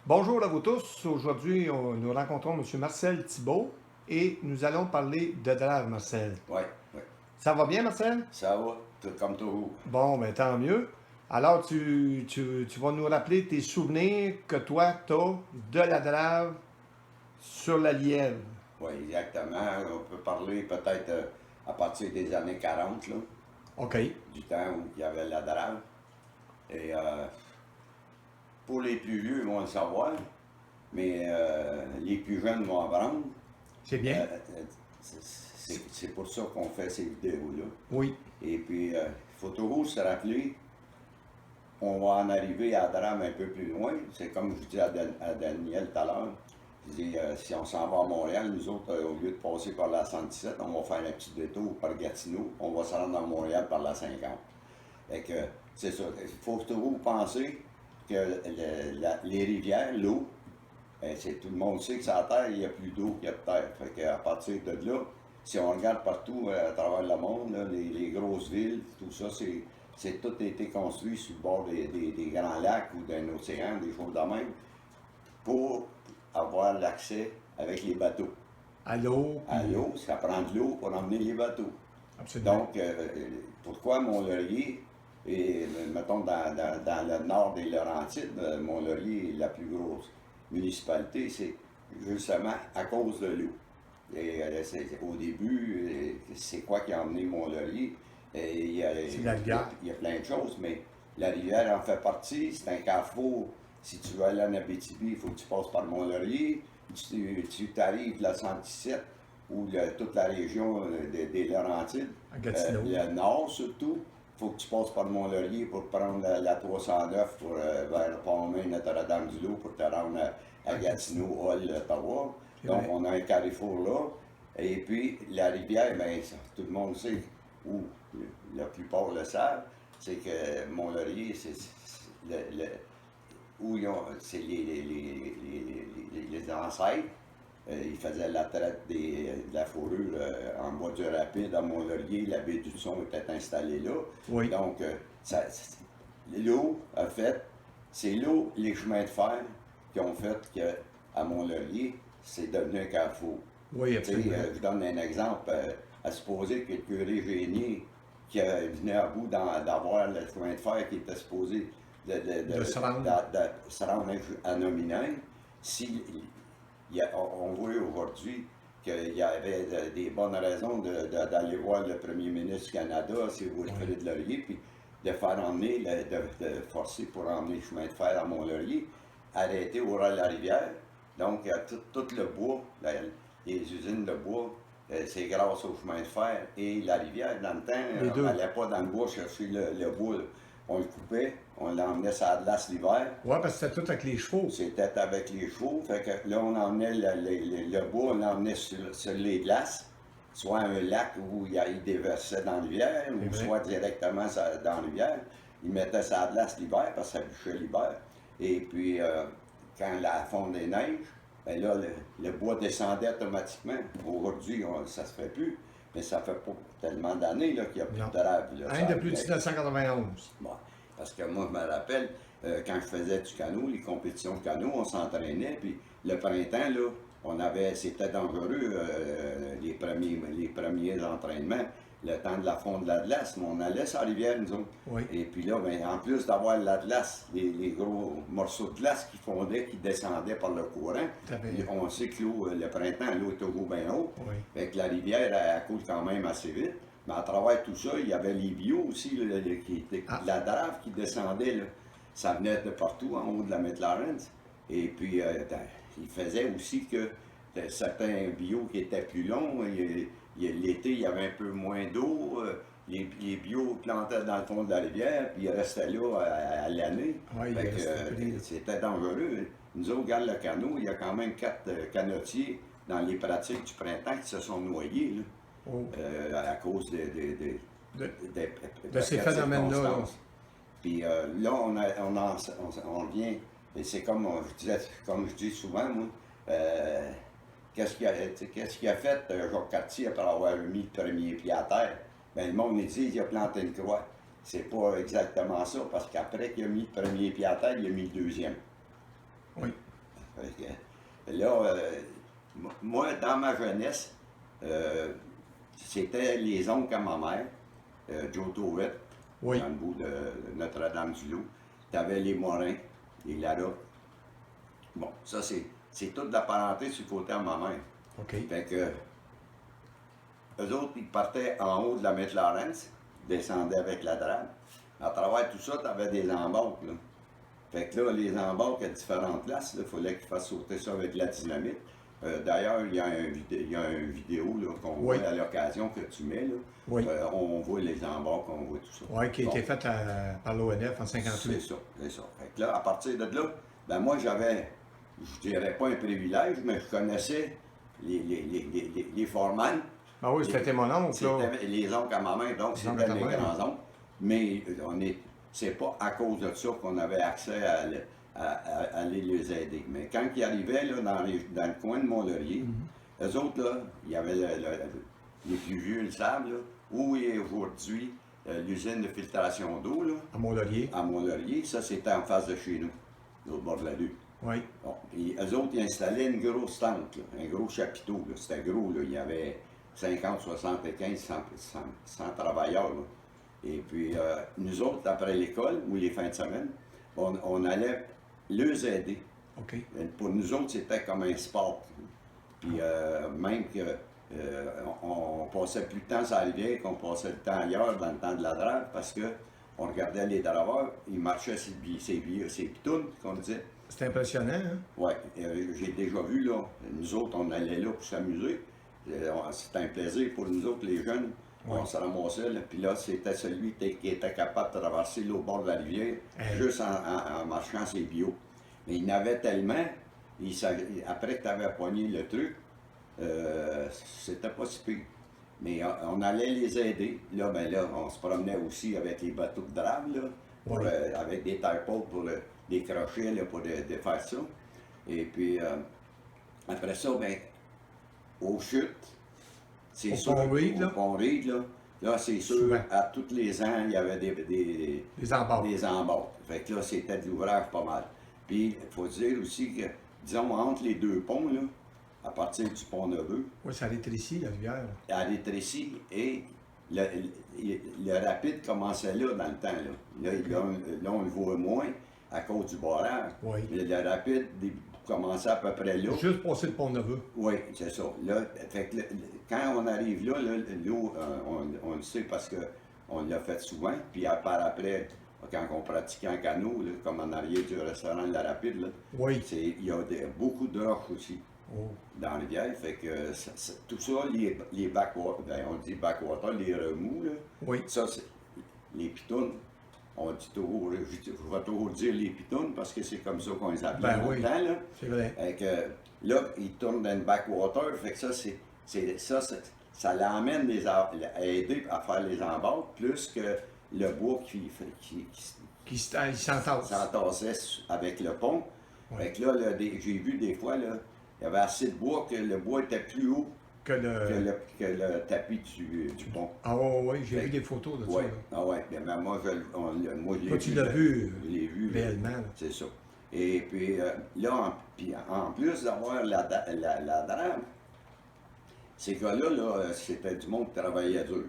Bonjour à vous tous. Aujourd'hui, nous rencontrons M. Marcel Thibault et nous allons parler de drave, Marcel. Oui, oui. Ça va bien, Marcel? Ça va, tout comme toujours. Bon, ben tant mieux. Alors, tu vas nous rappeler tes souvenirs que toi, tu as de la drave sur la Lièvre. Oui, exactement. On peut parler peut-être à partir des années 40, là, OK. du temps où il y avait la drave. Et pour les plus vieux, ils vont le savoir, mais les plus jeunes vont apprendre. C'est bien? C'est pour ça qu'on fait ces vidéos-là. Oui. Et puis, il faut toujours se rappeler, on va en arriver à la drame un peu plus loin. C'est comme je dis à Daniel tout à l'heure. Je dis, si on s'en va à Montréal, nous autres, au lieu de passer par la 117, on va faire un petit détour par Gatineau, on va se rendre à Montréal par la 50. Fait que, c'est ça. Il faut toujours penser que les rivières, l'eau, tout le monde sait que sur la Terre, il y a plus d'eau qu'il y a de terre. Fait qu'à partir de là, si on regarde partout à travers le monde, là, les grosses villes, tout ça, c'est tout été construit sur le bord des grands lacs ou d'un océan, des choses de même, pour avoir l'accès avec les bateaux. À l'eau. À l'eau, ça prend de l'eau pour emmener les bateaux. Absolument. Donc, pourquoi Mont-Laurier, et mettons dans le nord des Laurentides, Mont-Laurier est la plus grosse municipalité, c'est justement à cause de l'eau. Et au début, c'est quoi qui a emmené Mont-Laurier? C'est la rivière. Il y a plein de choses, mais la rivière en fait partie. C'est un carrefour. Si tu veux aller en Abitibi, il faut que tu passes par Mont-Laurier. Tu t'arrives de la 117 ou toute la région des Laurentides, À Gatineau. le nord surtout. Il faut que tu passes par Mont-Laurier pour prendre la 309 pour, vers Palmer, Notre-Dame-du- Lot pour te rendre à Gatineau, Hall, Ottawa. Donc, on a un carrefour là. Et puis, la rivière, bien, tout le monde sait, ou la plupart le savent, c'est que Mont-Laurier, c'est les ancêtres. Ils faisaient la traite de la fourrure en bois du rapide à Mont-Laurier. La baie du Son était installée là. Oui. Donc, l'eau a fait, c'est l'eau, les chemins de fer qui ont fait qu'à Mont-Laurier, c'est devenu un carrefour. Oui, absolument. Je donne un exemple. À supposer que le curé Génier, qui venait à bout d'avoir le chemin de fer qui était supposé De se rendre. de se rendre à Nominal, si on voit aujourd'hui qu'il y avait des bonnes raisons d'aller voir le premier ministre du Canada, c'est Wilfrid Laurier, puis de faire emmener, de forcer pour emmener le chemin de fer à Mont-Laurier, arrêter au ras de la rivière. Donc, tout le bois, les usines de bois, c'est grâce au chemin de fer et la rivière. Dans le temps, on n'allait pas dans le bois chercher le bois. On le coupait, on l'emmenait sur la glace l'hiver. Oui, parce que c'était tout avec les chevaux. C'était avec les chevaux. Fait que là, on emmenait le bois, on l'emmenait sur les glaces, soit un lac où il déversait dans la rivière, ou soit directement dans la rivière. Il mettait sa glace l'hiver parce que ça bûchait l'hiver. Et puis, quand la fonte des neiges, ben là, le bois descendait automatiquement. Aujourd'hui, ça se fait plus. Mais ça fait pas tellement d'années qu'il n'y a plus de drave. Rien depuis 1991. Bon, parce que moi, je me rappelle, quand je faisais du canot, les compétitions de canot, on s'entraînait, puis le printemps, là, c'était dangereux, les premiers entraînements, le temps de la fonte de la glace, mais on allait sur la rivière, nous autres. Oui. Et puis là, ben, en plus d'avoir la glace, les gros morceaux de glace qui fondaient, qui descendaient par le courant, on sait que l'eau, le printemps, l'eau est toujours bien haute. Oui. Fait que la rivière, elle coule quand même assez vite. Mais à travers tout ça, il y avait les bio aussi, là, la drave qui descendait, là. Ça venait de partout en haut de la McLaren. Et puis, il faisait aussi que certains bio qui étaient plus longs, l'été, il y avait un peu moins d'eau. Les bio plantaient dans le fond de la rivière, puis ils restaient là à l'année. Oui, c'était dangereux. Nous autres, regarde le canot, il y a quand même 4 canotiers dans les pratiques du printemps qui se sont noyés, là. Oh. À cause de ces phénomènes-là. Puis là, on revient, et c'est comme je dis souvent, moi, qu'est-ce qu'il a fait Jacques Cartier après avoir mis le premier pied à terre? Bien, le monde dit qu'il a planté une croix. C'est pas exactement ça, parce qu'après qu'il a mis le premier pied à terre, il a mis le deuxième. Oui. Fait que, là, moi, dans ma jeunesse, c'était les oncles à ma mère, Joe Tauvette, Oui. dans le bout de Notre-Dame-du-Loup. Tu avais les Morins, les Larocque. Bon, ça, c'est toute la parenté sur le côté à ma mère. OK. Fait que, eux autres, ils partaient en haut de la McLaren, descendaient avec la drape. À travers tout ça, tu avais des embarques, là. Fait que là, les embarques à différentes places, il fallait qu'ils fassent sauter ça avec de la dynamite. D'ailleurs, il y a une vidéo là, qu'on Oui. voit à l'occasion que tu mets. Là. Oui. On voit les embarques, on voit tout ça. Oui, qui a été faite par l'ONF en C'est 58. ça, c'est ça. Fait que là, à partir de là, ben moi, j'avais, je dirais pas un privilège, mais je connaissais les foreman. Ah oui, c'était mon oncle, là. C'était les oncles à ma main, donc Les oncles c'était à ta mes mère. grands-oncles. Mais c'est pas à cause de ça qu'on avait accès à aller les aider. Mais quand ils arrivaient là, dans le coin de Mont-Laurier, eux autres, là, il y avait les plus vieux le savent, là, où est aujourd'hui l'usine de filtration d'eau, là, À Mont-Laurier. à Mont-Laurier. Ça, c'était en face de chez nous, de l'autre bord de la rue. Oui. Bon, puis eux autres, ils installaient une grosse tente, là, un gros chapiteau. Là. C'était gros, là. Il y avait 50, 75, 100 travailleurs. Là. Et puis, nous autres, après l'école ou les fins de semaine, on allait les aider. OK. Pour nous autres, c'était comme un sport. Puis, même que on passait plus de temps sur la rivière qu'on passait le temps ailleurs dans le temps de la drague parce que on regardait les draveurs, ils marchaient ces pitounes, qu'on disait. C'est impressionnant, hein? Oui, j'ai déjà vu, là, nous autres, on allait là pour s'amuser. C'était un plaisir pour nous autres, les jeunes. Ouais. On se ramassait, là, puis là, c'était celui qui était capable de traverser l'autre bord de la rivière, Hey. juste en marchant ses bio. Mais il y en avait tellement, après que tu avais poigné le truc, c'était pas si pire. Mais on allait les aider. Là, ben là, on se promenait aussi avec les bateaux de drague, là, Oui. avec des taille-potes pour des crochets, là, pour de faire ça. Et puis, après ça, ben, aux chutes, c'est Au sûr, Pont Reed, là. au Pont Reed, là, c'est sûr, Souvent. à tous les ans, il y avait Les embarques. des embarques. Fait que là, c'était de l'ouvrage pas mal. Puis, il faut dire aussi que, disons, entre les deux ponts, là, à partir du Pont-Neveu, Oui, ça allait ici, la rivière. Là. à Létrécy, et le rapide commençait là dans le temps. Là, on le voit moins à cause du barrage. Oui. Mais le rapide commençait à peu près là. Juste passer le Pont-Neveu. Oui, c'est ça. Là, fait que quand on arrive là, l'eau, on le sait parce qu'on l'a fait souvent. Puis par après, quand on pratiquait en canot, là, comme en arrière du restaurant de la Rapide, là, Oui. il y a beaucoup de roches aussi Oh. dans la rivière. Fait que tout ça, les backwater, ben, on dit backwater, les remous, là, Oui. ça, c'est les pitounes. On dit toujours, je vais toujours dire les pitounes parce que c'est comme ça qu'on les appelait Ben dans oui. le temps, là. C'est vrai. Fait que là, ils tournent dans le backwater, fait que ça l'emmène à aider à faire les embarques, plus que le bois qui Il s'entasse. s'entassait avec le pont. Ouais. Fait que là, j'ai vu des fois, là, il y avait assez de bois que le bois était plus haut Que le... que le tapis du pont. Ah oui, j'ai Fait- vu des photos de ça. Ouais. Là. Ah ouais, mais moi, je l'ai Toi, vu. tu l'as vu Je l'ai vu. réellement. Là. C'est ça. Et puis là, en plus d'avoir la drame, ces gars-là, là, c'était du monde qui travaillait dur.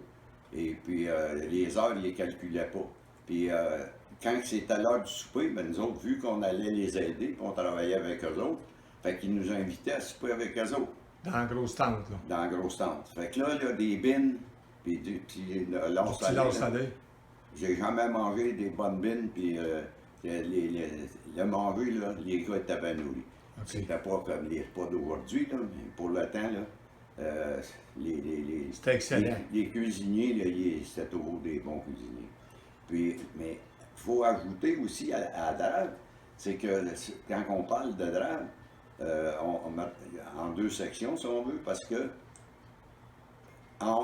Et puis les heures, ils les calculaient pas. Puis quand c'était l'heure du souper, ben, nous autres, vu qu'on allait les aider, puis on travaillait avec eux autres, fait qu'ils nous invitaient à souper avec eux autres, Dans la grosse tente, là. dans la grosse tente. Fait que là, il y a des bines, puis l'on Du petit salé. lard là. salé. J'ai jamais mangé des bonnes bines, puis le manger, là, les gars étaient bien nourris. OK. C'était pas comme les repas d'aujourd'hui, là, mais pour le temps, là, C'était excellent. les cuisiniers, là, c'était toujours des bons cuisiniers. Puis, mais il faut ajouter aussi à la drague, c'est que quand on parle de drague, on met en deux sections, si on veut, parce que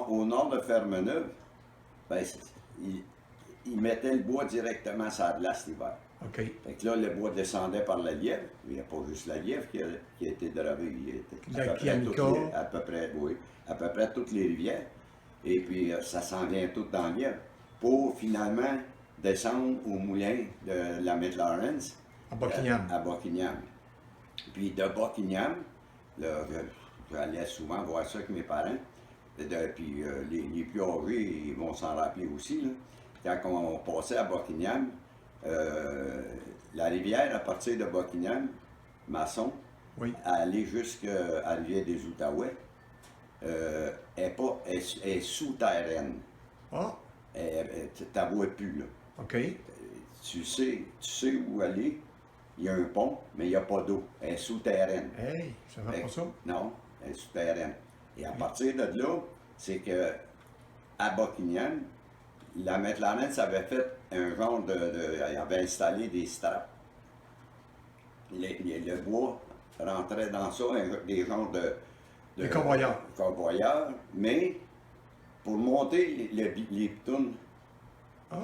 au nord de Fermeneuve, ben, ils mettaient le bois directement sur la glace l'hiver. OK. Fait que là, le bois descendait par la lièvre. Il n'y a pas juste la lièvre qui a été dravée. Il était La Kianica. à peu près toutes les rivières. Et puis, ça s'en vient tout dans la lièvre. Pour finalement descendre au moulin de la McLaren À Buckingham. à Buckingham. Puis de Buckingham, là, j'allais souvent voir ça avec mes parents. Puis les plus âgés, ils vont s'en rappeler aussi. Là. Quand on passait à Buckingham, la rivière, à partir de Buckingham, Masson, Oui. aller jusqu'à la rivière des Outaouais, est souterraine. Ah, Tu ne vois plus. Là. OK. Tu sais où aller. Il y a un pont, mais il n'y a pas d'eau. Elle est souterraine. Hey, ça va Fait pas que- ça? Non, elle est souterraine. Et à partir de là, c'est que à Buckingham, la McLaren avait fait un genre elle avait installé des straps. Le bois rentrait dans ça, des genres de Des convoyeurs. convoyeurs, mais pour monter les pitounes, Ah,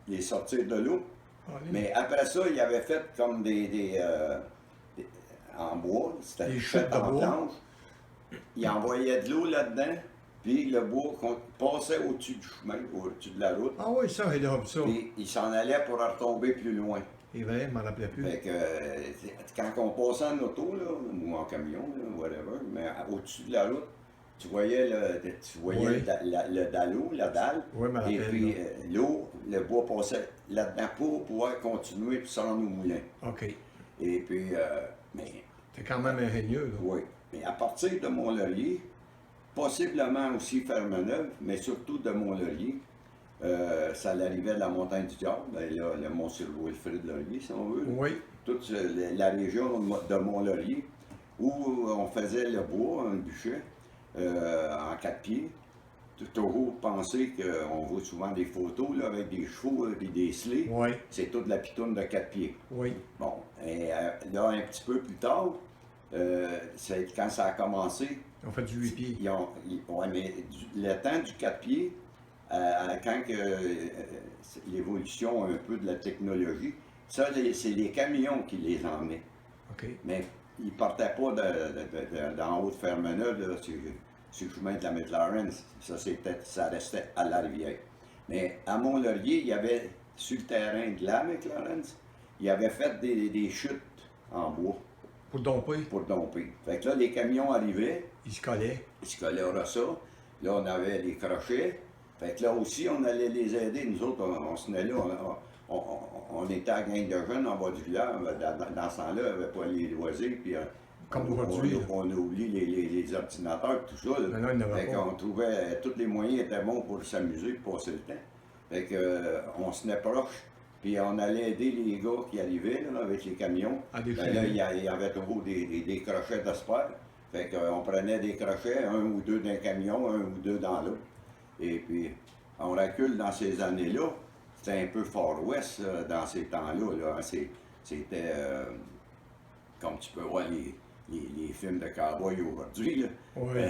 les sortir de l'eau. allez. Mais après ça, il avait fait comme des en bois, c'était Des fait chutes de en bois. planche. Il envoyait de l'eau là-dedans, puis le bois passait au-dessus du chemin, au-dessus de la route, Ah oui, ça, il a vu ça. puis il s'en allait pour retomber plus loin. C'est vrai, je m'en rappelais plus. Fait que quand on passait en auto, là, ou en camion, là, whatever, mais au-dessus de la route, tu voyais Oui. le dallo, la dalle, Oui, je me et rappelle. puis là. l'eau, le bois passait là-dedans pour pouvoir continuer puis se rendre au moulin. OK. Et puis, mais T'es quand même ingénieux, là. oui. Mais à partir de Mont-Laurier, possiblement aussi Fermeneuve, mais surtout de Mont-Laurier, ça l'arrivait de la montagne du Diable, ben là, le Mont-sur-Wilfrid-Laurier, si on veut. Oui. Toute la région de Mont-Laurier, où on faisait le bois, un bûcher, en 4 pieds. Toujours penser qu'on voit souvent des photos là, avec des chevaux et des slés. Oui. C'est toute la pitoune de 4 pieds. Oui. Bon, et là, un petit peu plus tard, c'est quand ça a commencé, On fait du 8 pieds. ouais, mais le temps du 4 pieds, quand l'évolution un peu de la technologie, ça, c'est les camions qui les emmenaient. OK. Mais ils ne partaient pas d'en haut de Fermeneuve, là, sur le chemin de la McLaren. Ça restait à la rivière. Mais à Mont-Laurier, il y avait, sur le terrain de la McLaren, il y avait fait des chutes en bois Pour domper, pour domper. Fait que là, les camions arrivaient, il se collait. ils se collaient au ressort. Là, on avait les crochets. Fait que là aussi, on allait les aider. Nous autres, on se tenait là. On était à gang de jeunes en bas du village. Dans ce temps-là, il n'y avait pas les loisirs. Puis, Comme aujourd'hui, là. on oublie les ordinateurs, tout ça. Là. Mais non, il n'y en avait Fait pas. qu'on trouvait, tous les moyens étaient bons pour s'amuser et passer le temps. Fait que, on se tenait proche. Puis on allait aider les gars qui arrivaient là, avec les camions. À Ben déchirer. là, il y avait toujours des crochets d'espoir. Fait qu'on prenait des crochets, un ou deux d'un camion, un ou deux dans l'autre. Et puis, on recule dans ces années-là. C'était un peu Far West dans ces temps-là. Là. C'était, comme tu peux voir les films de cowboy aujourd'hui. Là. Oui.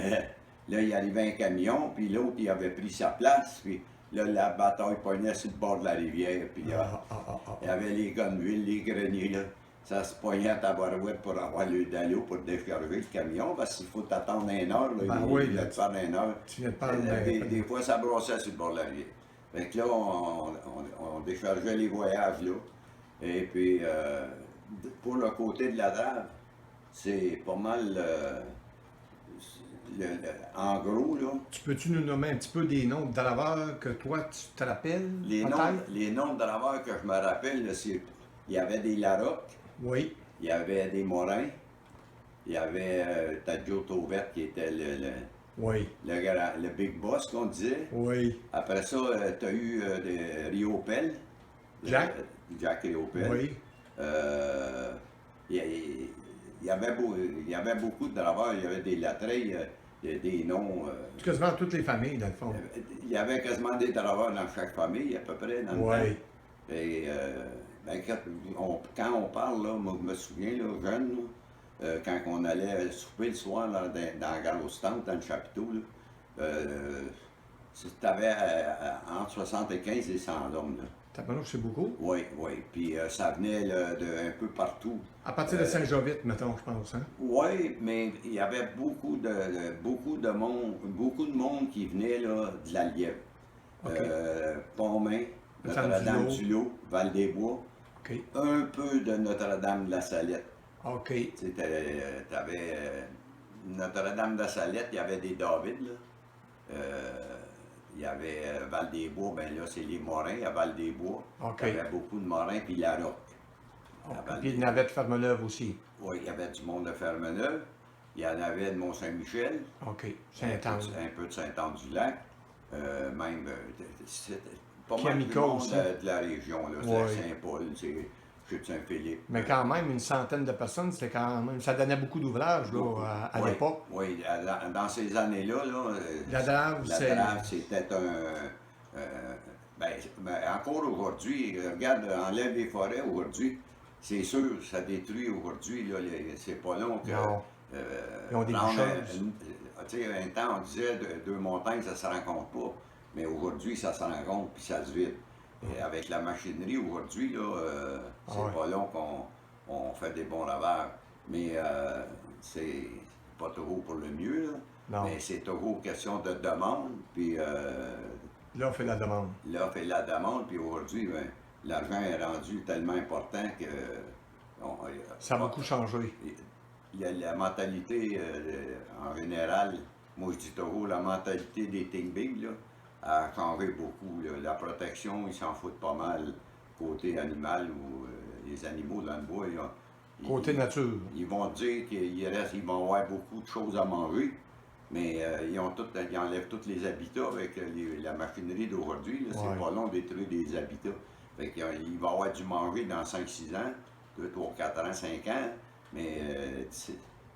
Là, il arrivait un camion, puis l'autre, il avait pris sa place. Puis là, la bataille pognait sur le bord de la rivière. Puis il y avait les gonnevilles, les greniers. Là. Ça se pognait à tabarouette pour avoir le dallo pour décharger le camion, parce qu'il faut attendre une heure. Là, Ben il oui, voulait là. te faire une heure. Tu viens de parler Des fois, ça brossait sur le bord de la rivière. Fait que là, on déchargeait les voyages là. Et puis, pour le côté de la drave, c'est pas mal. En gros, là, Tu peux-tu nous nommer un petit peu des noms de draveurs que toi, tu te rappelles? peut-être? les noms de draveurs que je me rappelle, là, il y avait des Larocque, Oui. il y avait des Morins, il y avait Tadjo Tauvette qui était Oui. le big boss qu'on disait. Oui. Après ça, tu as eu Riopel. Jack. Jack Riopel. Oui. Il y avait beaucoup de draveurs, il y avait des latreilles, des noms. Quasiment toutes les familles, dans le fond. Il y avait quasiment des draveurs dans chaque famille, à peu près, dans le temps. Oui. Et ben, quand on parle, là, moi, je me souviens, là, jeune, là, quand on allait souper le soir là, dans la gare au stand, dans le chapiteau, t'avais entre 75 et 100 hommes. Là. Tabarnouche, c'est beaucoup. Oui, oui. Puis ça venait là, un peu partout. À partir de Saint-Jovite, mettons, je pense. Hein? Oui, mais il y avait beaucoup de monde qui venait là, de la Lièvre. OK. Pontmain, Notre-Dame-du-Lot, Val-des-Bois, OK. un peu de Notre-Dame de la Salette. OK. Tu sais, t'avais Notre-Dame de Salette, il y avait des David, là. Il y avait Val-des-Bois, ben là, c'est les Morins à Val-des-Bois. OK. Il y avait beaucoup de Morins, puis la Roque. Puis il y en avait de Fermeneuve aussi. Oui, il y avait du monde de Fermeneuve. Il y en avait de Mont-Saint-Michel. OK. Saint-Anne. Un peu de Saint-Anne-du-Lac. Même, c'est pas mal Chamico du monde aussi. de la région. Là. Ouais. C'est Saint-Paul, c'est Chute-Saint-Philippe. Mais quand même, une centaine de personnes, c'était quand même. Ça donnait beaucoup d'ouvrages là, à Oui, l'époque. oui, dans ces années-là, La Drave, la c'est. Drave, c'était encore aujourd'hui, regarde, enlève les forêts aujourd'hui, c'est sûr, ça détruit aujourd'hui, là, c'est pas long que. Non. Ils ont des prendre boucheuses. tu sais, un temps, on disait deux montagnes, ça se rencontre pas. Mais aujourd'hui, ça se rencontre puis ça se vide. Et avec la machinerie aujourd'hui, là, c'est ouais. pas long qu'on fait des bons ravages. Mais c'est pas toujours pour le mieux, là. Non. Mais c'est toujours question de demande. Puis Là, on fait la demande. l'offre et la demande. Puis aujourd'hui, ben, l'argent est rendu tellement important que. Ça a beaucoup changé. Il y a la mentalité, en général, moi je dis toujours, la mentalité des Think Big, là, a changé beaucoup. Là. La protection, ils s'en foutent pas mal côté animal ou les animaux dans le bois. Là. Côté nature. Ils vont dire qu'ils vont avoir beaucoup de choses à manger, mais ils enlèvent tous les habitats avec la machinerie d'aujourd'hui. Ouais. C'est pas long de détruire des habitats. Fait qu'il va y avoir du manger dans 5-6 ans, 2, 3, 4 ans, 5 ans. Mais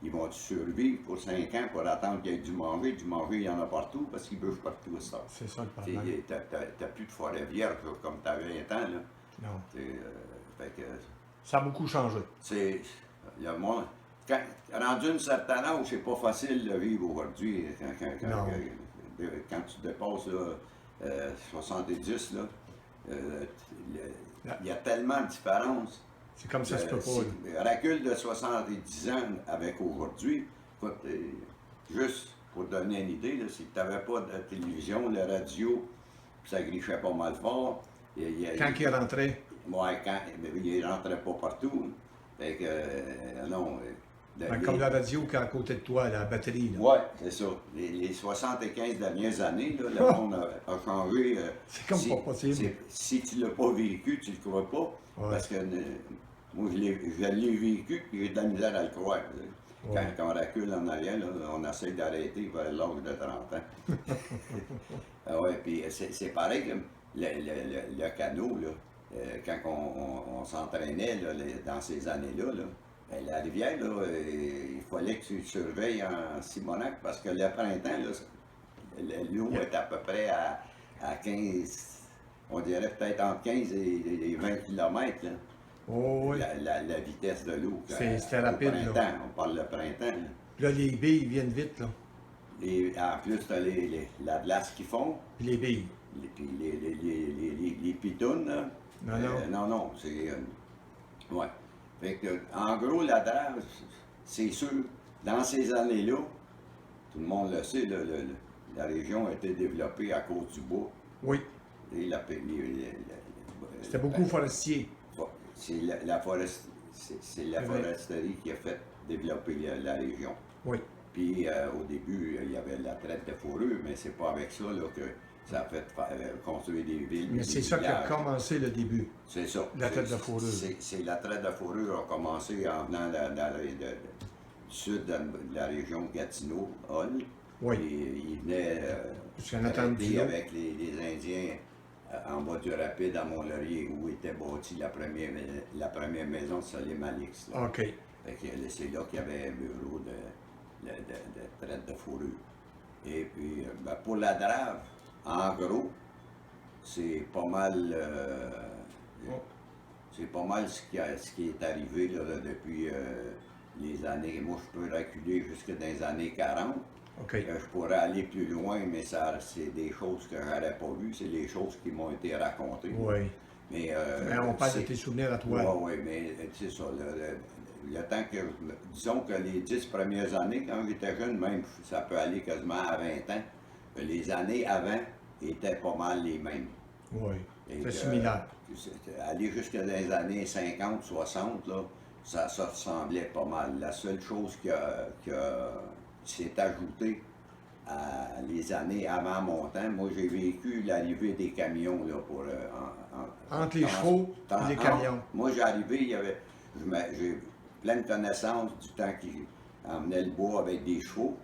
ils vont survivre pour 5 ans pour attendre qu'il y ait du manger. Du manger, il y en a partout parce qu'ils bouffent partout ça. C'est ça le problème. T'as plus de forêt vierge comme tu avais un temps. Là. Non. Fait que, Ça a beaucoup changé. c'est. Le monde. Rendu une certaine âge, c'est pas facile de vivre aujourd'hui. Quand tu dépasses là, 70, là, il y a tellement de différences. C'est comme ça se peut pas. Le recul de 70 ans avec aujourd'hui, écoute, juste pour donner une idée, là, si tu n'avais pas de télévision, de radio, puis ça grichait pas mal fort. Quand il rentrait. Ouais, il rentrait pas partout. Fait que, non. Comme la radio qui est à côté de toi, la batterie. Là. Oui, c'est ça. Les 75 dernières années, là, le monde a changé. C'est comme pas possible. Si tu l'as pas vécu, tu le crois pas. Ouais. Parce que moi, je l'ai vécu, puis j'ai de la misère à le croire. Ouais. Quand on recule en arrière, là, on essaie d'arrêter vers l'âge de 30 ans. Oui, puis c'est pareil comme le canot, là, quand on s'entraînait là, dans ces années-là, là, la rivière, là, il fallait que tu surveilles en Simonac parce que le printemps, l'eau est à peu près à 15, on dirait peut-être entre 15 et 20 km. Là. Oh, oui. La vitesse de l'eau. C'était rapide. Printemps, Là. on parle de printemps. Là. Là, les billes viennent vite. Là. En plus, tu as la glace qui fond, Puis les billes. puis les pitounes. Là. Non, c'est. Ouais. Fait que, en gros, la Drave, c'est sûr, dans ces années-là, tout le monde le sait, la région a été développée à cause du bois. Oui. Et C'était beaucoup forestier. C'est la foresterie qui a fait développer la région. Oui. Puis au début, il y avait la traite de fourrure, mais c'est pas avec ça là, que ça a fait construire des villes. Mais c'est ça qui a commencé le début. C'est ça. La traite de fourrure. C'est la traite de fourrure a commencé en venant du sud de la région Gatineau, Hull. Oui. Et ils venaient traiter avec les Indiens en bas du rapide à Mont-Laurier où était bâtie la première maison de Salim Alix. Là. OK. Fait que c'est là qu'il y avait un bureau de traite de fourrure. Et puis, pour la Drave, en gros, c'est pas mal c'est pas mal ce qui est arrivé là, depuis les années. Moi, je peux reculer jusque dans les années 40. Okay. Je pourrais aller plus loin, mais c'est des choses que j'aurais pas vues. C'est des choses qui m'ont été racontées. Oui. Mais on parle de tes souvenirs à toi. Oui, mais c'est ça. Le temps que, disons que les 10 premières années, quand j'étais jeune, même, ça peut aller quasiment à 20 ans, les années avant étaient pas mal les mêmes. Oui, c'est similaire. Aller jusqu'à les années 50, 60, là, ça ressemblait pas mal. La seule chose qui s'est ajoutée à les années avant mon temps, moi j'ai vécu l'arrivée des camions là, pour, Entre les chevaux et les camions. Moi j'ai arrivé, j'ai plein de connaissances du temps qu'ils emmenaient le bois avec des chevaux.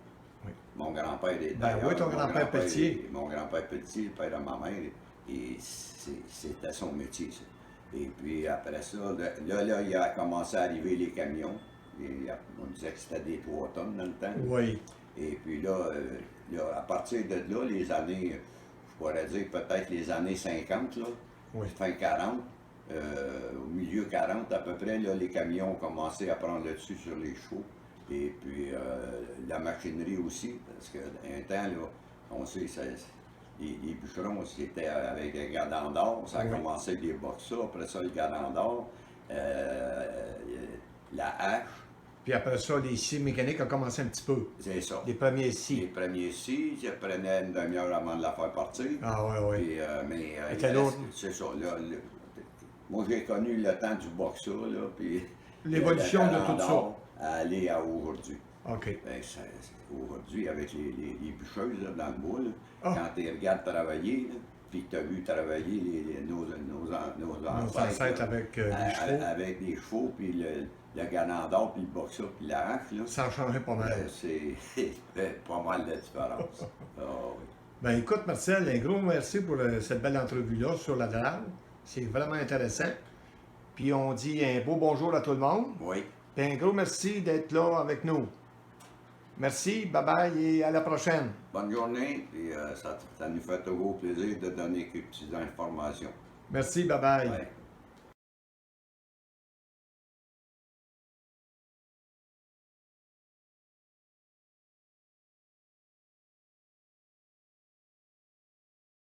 Oui. Mon grand-père est Ben oui, ton grand-père Pelletier. Mon grand-père Pelletier, le père de ma mère, et c'était son métier, ça. Et puis après ça, là, il a commencé à arriver les camions. On disait que c'était des 3 tonnes dans le temps. Oui. Et puis là, à partir de là, les années, je pourrais dire peut-être les années 50, là, Oui. fin 40, au milieu 40 à peu près, là, les camions ont commencé à prendre le dessus sur les chevaux. Et puis la machinerie aussi, parce qu'un temps, là, on sait, les bûcherons, c'était avec le gadon d'or, ça a commencé avec les boxers, après ça le gadon d'or, la hache. Puis après ça, les scies mécaniques ont commencé un petit peu. C'est ça. Les premiers scies. Les premiers scies, ça prenait une demi-heure avant de la faire partir. Ah oui, oui. Puis, mais c'est ça. Là, moi, j'ai connu le temps du boxer, là, puis l'évolution de tout ça. À aller à aujourd'hui. OK. Ben, aujourd'hui, avec les bûcheuses là, dans le bois, là, Ah. quand tu regardes travailler, là, puis que tu as vu travailler nos ancêtres là, avec des chevaux. Avec des chevaux, puis le galant d'or, puis le boxer, puis la hache, là, Ça a changé pas mal. c'est pas mal de différence. Ah, oui. Ben écoute, Marcel, un gros merci pour cette belle entrevue-là sur la drame. C'est vraiment intéressant. Puis on dit un beau bonjour à tout le monde. Oui. Puis un gros merci d'être là avec nous. Merci, bye bye et à la prochaine. Bonne journée, et ça nous fait toujours plaisir de donner quelques petites informations. Merci, bye bye. Ouais.